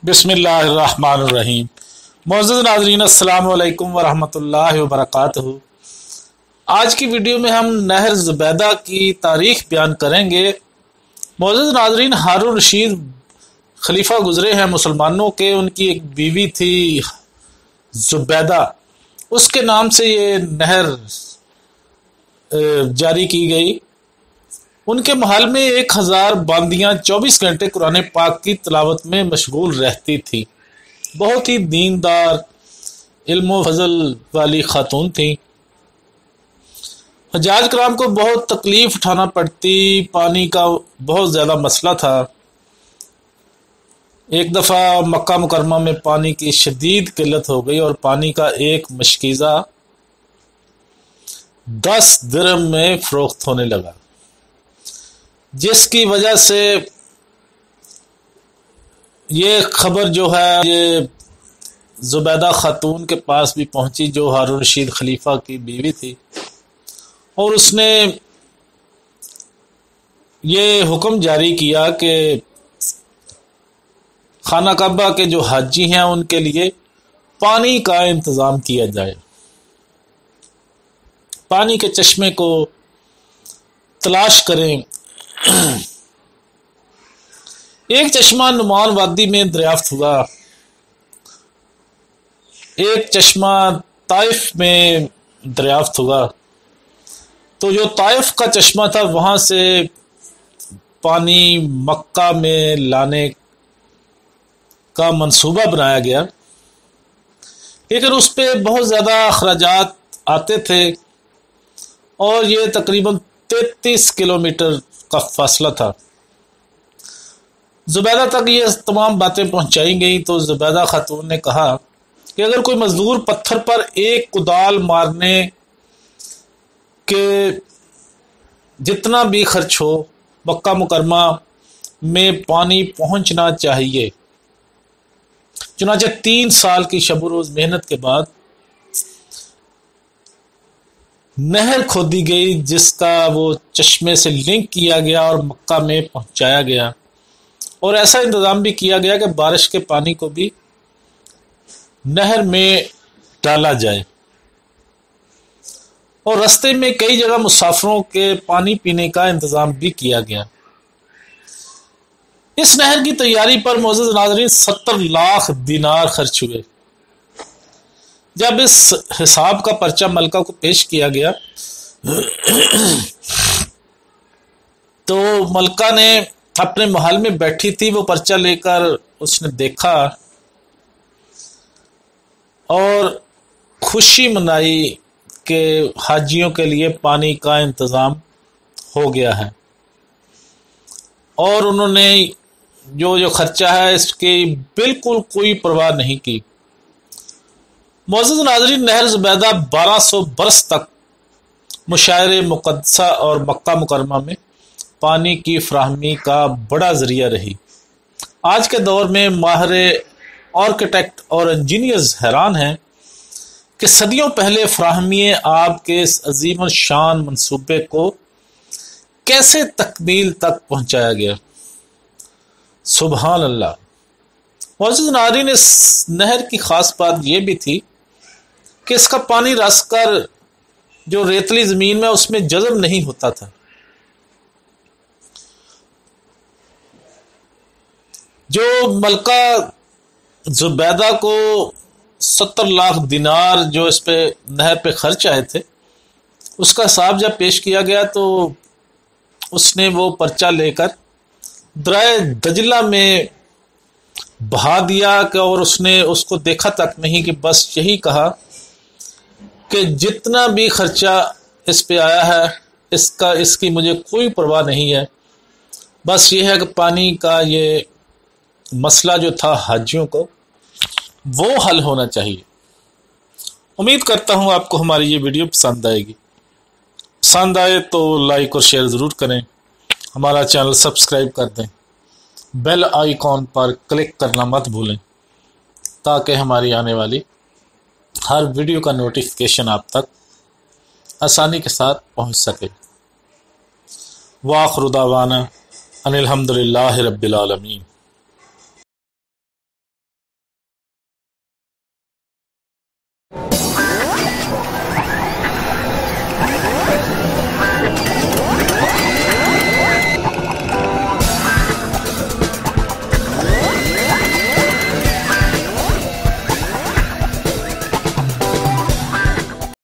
बिस्मिल्लाहिर्रहमानिर्रहीम। मुअज़्ज़ज़ नाज़रीन, अस्सलामु अलैकुम वरहमतुल्लाहि वबरकातुहू। आज की वीडियो में हम नहर ज़ुबैदा की तारीख़ बयान करेंगे। मुअज़्ज़ज़ नाज़रीन, हारून रशीद खलीफा गुज़रे हैं मुसलमानों के। उनकी एक बीवी थी ज़ुबैदा, उसके नाम से ये नहर जारी की गई। उनके महल में 1000 बांदियाँ 24 घंटे कुरान पाक की तिलावत में मशगूल रहती थी। बहुत ही दीनदार, इल्म व फजल वाली खातून थी। हज्जाज कराम को बहुत तकलीफ उठाना पड़ती, पानी का बहुत ज़्यादा मसला था। एक दफ़ा मक्का मुकरमा में पानी की शदीद किल्लत हो गई और पानी का एक मशकीज़ा 10 दिरहम में फ़रोख्त होने लगा, जिसकी वजह से ये खबर जो है ये ज़ुबैदा खातून के पास भी पहुंची, जो हारून रशीद खलीफा की बीवी थी, और उसने ये हुक्म जारी किया कि खाना काबा के जो हाजी हैं उनके लिए पानी का इंतज़ाम किया जाए। पानी के चश्मे को तलाश करें। एक चश्मा नुमान वादी में दरियाफ्त हुआ, एक चश्मा ताइफ में दरियाफ्त हुआ। तो जो ताइफ का चश्मा था वहां से पानी मक्का में लाने का मंसूबा बनाया गया, लेकिन उस पर बहुत ज़्यादा अखराजात आते थे और ये तकरीबन 33 किलोमीटर का फासला था। ज़ुबैदा तक ये तमाम बातें पहुंचाई गई तो ज़ुबैदा खातून ने कहा कि अगर कोई मजदूर पत्थर पर एक कुदाल मारने के जितना भी खर्च हो, मक्का मुकरमा में पानी पहुंचना चाहिए। चुनांचे 3 साल की शब रोज़ मेहनत के बाद नहर खोदी गई, जिसका वो चश्मे से लिंक किया गया और मक्का में पहुंचाया गया। और ऐसा इंतज़ाम भी किया गया कि बारिश के पानी को भी नहर में डाला जाए। और रास्ते में कई जगह मुसाफिरों के पानी पीने का इंतज़ाम भी किया गया। इस नहर की तैयारी पर मुअज़्ज़ज़ नाज़रीन 70 लाख दिनार खर्च हुए। जब इस हिसाब का पर्चा मलका को पेश किया गया तो मलका ने अपने महल में बैठी थी, वो पर्चा लेकर उसने देखा और खुशी मनाई कि हाजियों के लिए पानी का इंतज़ाम हो गया है। और उन्होंने जो खर्चा है इसकी बिल्कुल कोई परवाह नहीं की। मुअज़्ज़ज़ नाज़रीन, नहर ज़ुबैदा 1200 बरस तक मुशायरे मुक़द्दसा और मक्का मुकरमा में पानी की फ्राहमी का बड़ा ज़रिया रही। आज के दौर में माहिर आर्किटेक्ट और इंजीनियर्स हैरान हैं कि सदियों पहले फ्राहमी आब के इस अजीम शान मंसूबे को कैसे तकमील तक पहुँचाया गया। सुबहान अल्लाह। मुअज़्ज़ज़ नाज़रीन, इस नहर की ख़ास बात यह भी थी कि इसका पानी रस कर जो रेतली ज़मीन में उसमें जज़ब नहीं होता था। जो मलका ज़ुबैदा को 70 लाख दिनार जो इस पे नहर पे खर्च आए थे, उसका हिसाब जब पेश किया गया तो उसने वो पर्चा लेकर दरिया दजला में बहा दिया और उसने उसको देखा तक नहीं कि बस यही कहा कि जितना भी खर्चा इस पे आया है इसकी मुझे कोई परवाह नहीं है। बस ये है कि पानी का ये मसला जो था हाजियों को वो हल होना चाहिए। उम्मीद करता हूँ आपको हमारी ये वीडियो पसंद आएगी। पसंद आए तो लाइक और शेयर ज़रूर करें, हमारा चैनल सब्सक्राइब कर दें, बेल आइकॉन पर क्लिक करना मत भूलें ताकि हमारी आने वाली हर वीडियो का नोटिफिकेशन आप तक आसानी के साथ पहुँच सके। वाखिर दावाना अनिल हम्दुलिल्लाहि रब्बिल आलमीन।